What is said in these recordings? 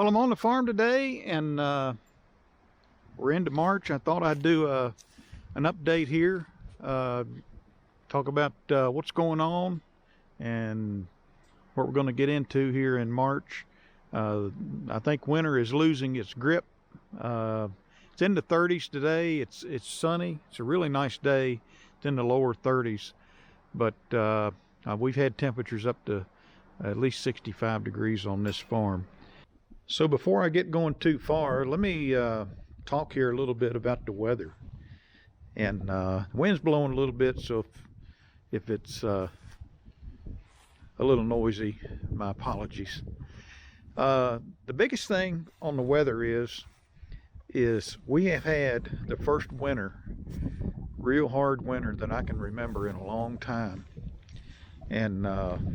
Well, I'm on the farm today, and we're into March. I thought I'd do an update here, talk about what's going on and what we're going to get into here in March. I think winter is losing its grip. It's in the 30s today. It's sunny. It's a really nice day. It's in the lower 30s, but we've had temperatures up to at least 65 degrees on this farm. So before I get going too far, let me talk here a little bit about the weather. And the wind's blowing a little bit, so if it's a little noisy, my apologies. The biggest thing on the weather is we have had the first winter, real hard winter that I can remember in a long time. And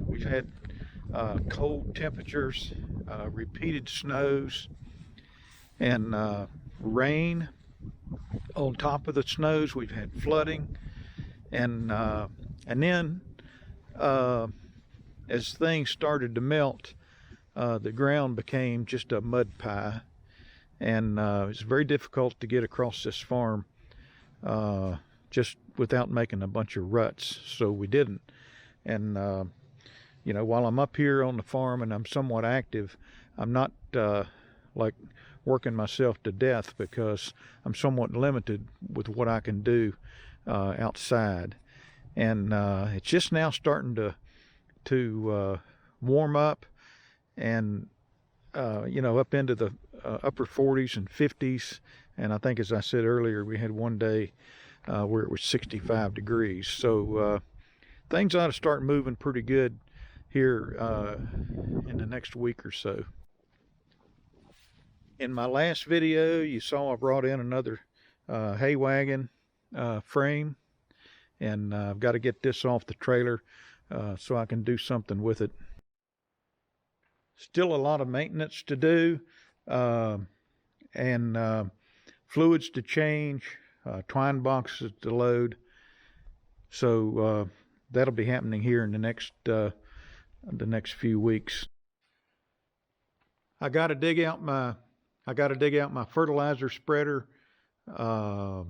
we've had cold temperatures, repeated snows, and rain on top of the snows. We've had flooding, and then as things started to melt, the ground became just a mud pie, and it's very difficult to get across this farm just without making a bunch of ruts, so we didn't. And you know, while I'm up here on the farm and I'm somewhat active, I'm not like working myself to death, because I'm somewhat limited with what I can do outside. And it's just now starting to warm up, and you know, up into the upper 40s and 50s. And I think, as I said earlier, we had one day where it was 65 degrees. So things ought to start moving pretty good here in the next week or so. In my last video, you saw I brought in another hay wagon frame, and I've got to get this off the trailer so I can do something with it. Still a lot of maintenance to do, and fluids to change, twine boxes to load. So that'll be happening here in the next few weeks. I got to dig out my fertilizer spreader. We'll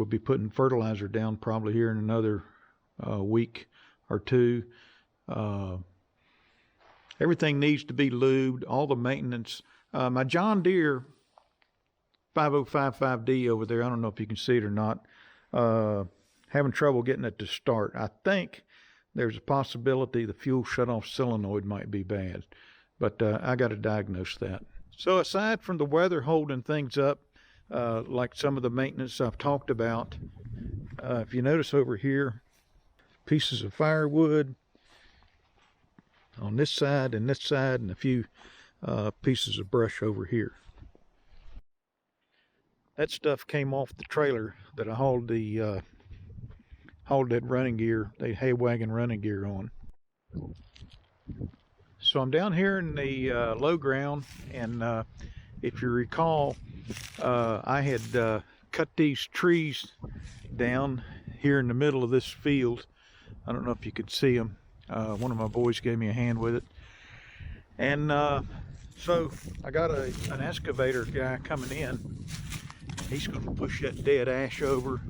be putting fertilizer down probably here in another week or two. Everything needs to be lubed, all the maintenance. My John Deere 5055D over there, I don't know if you can see it or not, having trouble getting it to start. I think there's a possibility the fuel shutoff solenoid might be bad, but I got to diagnose that. So aside from the weather holding things up, like some of the maintenance I've talked about, if you notice over here, pieces of firewood on this side, and a few pieces of brush over here. That stuff came off the trailer that I hauled that running gear, the hay wagon running gear on. So I'm down here in the low ground, and if you recall, I had cut these trees down here in the middle of this field. I don't know if you could see them. One of my boys gave me a hand with it. And so I got an excavator guy coming in. He's going to push that dead ash over,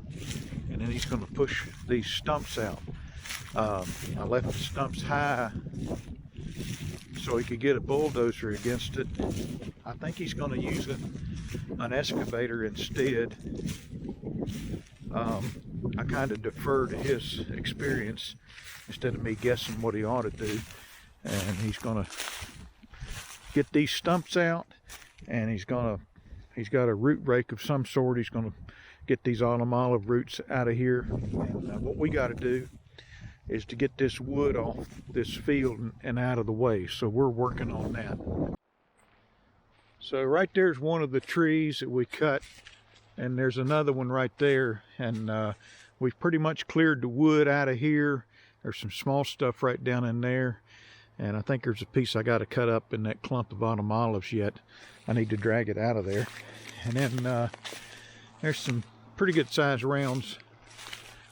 and then he's going to push these stumps out. I left the stumps high so he could get a bulldozer against it. I think he's going to use an excavator instead. I kind of defer to his experience instead of me guessing what he ought to do. And he's going to get these stumps out, and he's got a root rake of some sort. He's going to get these autumn olive roots out of here. And what we got to do is to get this wood off this field and out of the way. So we're working on that. So right there's one of the trees that we cut, and there's another one right there. And we've pretty much cleared the wood out of here. There's some small stuff right down in there. And I think there's a piece I got to cut up in that clump of autumn olives yet. I need to drag it out of there. And then there's some pretty good sized rounds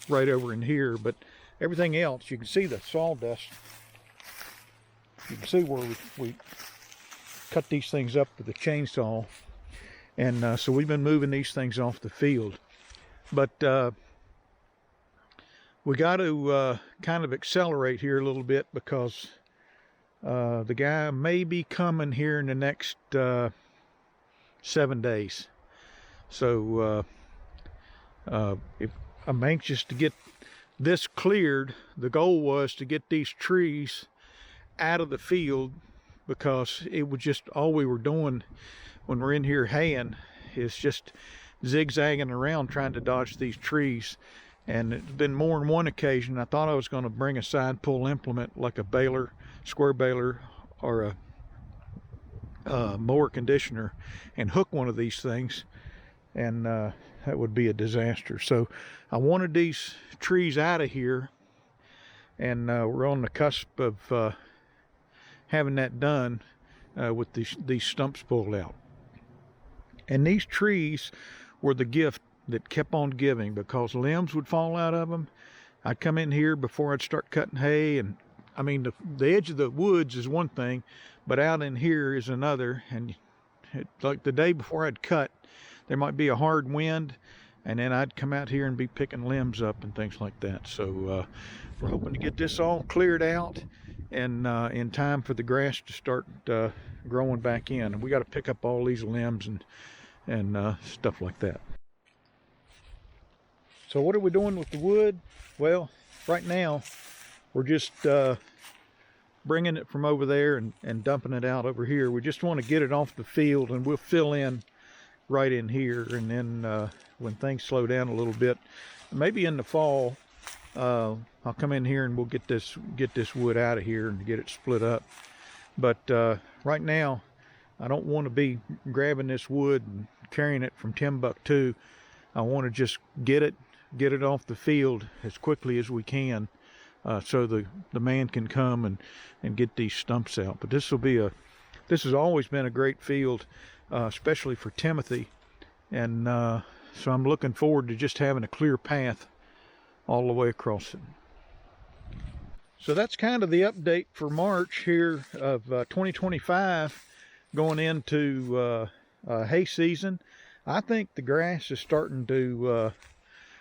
right over in here. But everything else, you can see the sawdust. You can see where we cut these things up with a chainsaw. And so we've been moving these things off the field. But we got to kind of accelerate here a little bit, because the guy may be coming here in the next 7 days. So if I'm anxious to get this cleared. The goal was to get these trees out of the field, because it was just all we were doing when we're in here haying is just zigzagging around trying to dodge these trees. And it's been more than one occasion I thought I was going to bring a side pull implement like a baler, square baler, or a mower conditioner, and hook one of these things, and that would be a disaster. So I wanted these trees out of here, and we're on the cusp of having that done with these stumps pulled out. And these trees were the gift that kept on giving, because limbs would fall out of them. I'd come in here before I'd start cutting hay, and I mean the edge of the woods is one thing, but out in here is another. And like the day before I'd cut, there might be a hard wind, and then I'd come out here and be picking limbs up and things like that. So we're hoping to get this all cleared out, and in time for the grass to start growing back in. And we got to pick up all these limbs and stuff like that. So what are we doing with the wood? Well, right now we're just bringing it from over there and dumping it out over here. We just want to get it off the field, and we'll fill in right in here. And then when things slow down a little bit, maybe in the fall, I'll come in here and we'll get this wood out of here and get it split up. But right now, I don't want to be grabbing this wood and carrying it from Timbuktu. I want to just get it off the field as quickly as we can, so the man can come and get these stumps out. But this has always been a great field, especially for Timothy, and so I'm looking forward to just having a clear path all the way across it. So that's kind of the update for March here of 2025, going into hay season. I think the grass is starting to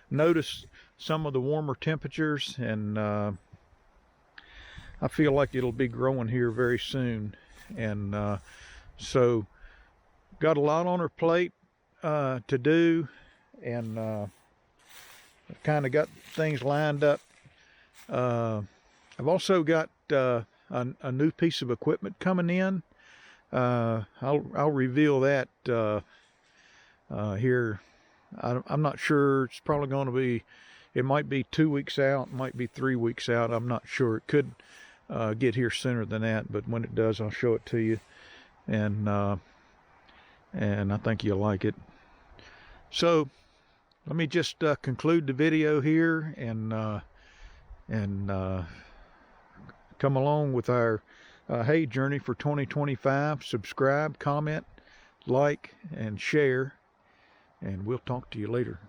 notice some of the warmer temperatures, and I feel like it'll be growing here very soon. And so got a lot on our plate to do, and I've kind of got things lined up. I've also got a new piece of equipment coming in. I'll reveal that here. I'm not sure. It's probably going to be, it might be 2 weeks out, might be 3 weeks out. I'm not sure. It could get here sooner than that, but when it does, I'll show it to you. And I think you'll like it. So let me just conclude the video here, and come along with our hay journey for 2025. Subscribe, comment, like, and share. And we'll talk to you later.